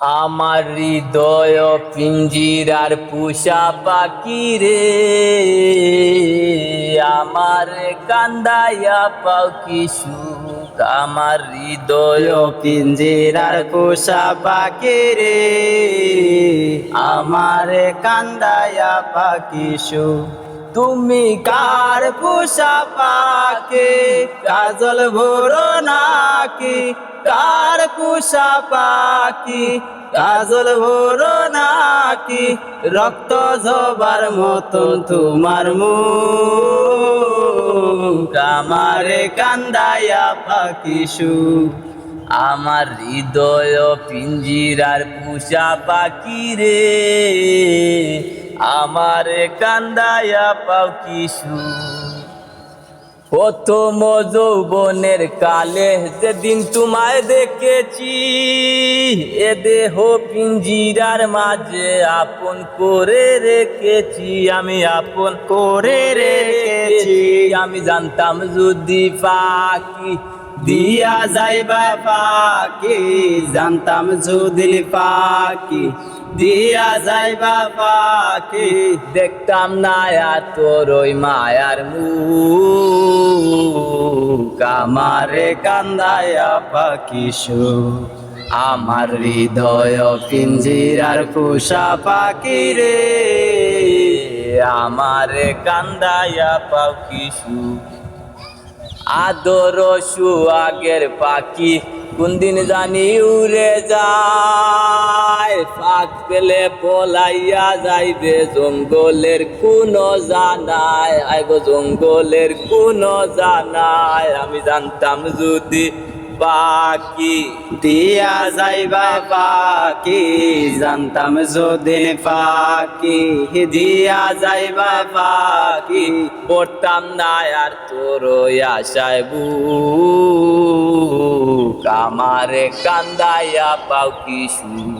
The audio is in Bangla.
আমার হৃদয় পিঞ্জিরার পুষা পাখি রে, আমার কান্দাইয়া পাও কি সুখ। আমার হৃদয় পিঞ্জিরার পোষা পাখি রে, আমার কান্দায়া পাখি সুখ। তুমি কার পোষা পাখি কাজল ভোরো নাকি, কার পোষা পাখি কাজল ভোরো নাকি, রক্ত ঝবার মতন তোমার মুখ, আমারে কান্দায়া পাখি সুখ। আমার হৃদয় পিঞ্জিরার পুষা পাখি রে, আমার কান্দায়া পাও কি সুখ। প্রথম যৌবনের কালে যেদিন তোমায় দেখেছি, এ দেহ পিঞ্জিরার মাঝে আপন করে রেখেছি, আমি আপন করে রেখেছি। আমি জানতাম যদি পাখি দিয়া যাইবা পাখি, জানতাম যদি পাখি দিয়া যাইবা পাখি, দেখতাম না তোর ওই মায়ার মুখ। আমারে কান্দায়া পাখি সুখ। আমার হৃদয় পিঞ্জিরার পোষা পাখি রে, আমার কান্দায়া পাও কি সুখ। আদর সুয়াগের পাখি কোনদিন জানি উড়ে যায়, ফাঁক পেলে পলাইয়া যাইবে জঙ্গলের কোন জানায়, আইগো জঙ্গলের কোন জানায়। আমি জানতাম যদি পাখি দিয়া যাইবা পাখি, জানতাম যদি পাখি দিয়া যাইবা পাখি, পড়তাম না আর তোর আশায় বুক। আমারে কান্দাইয়া পাও কি সুখ।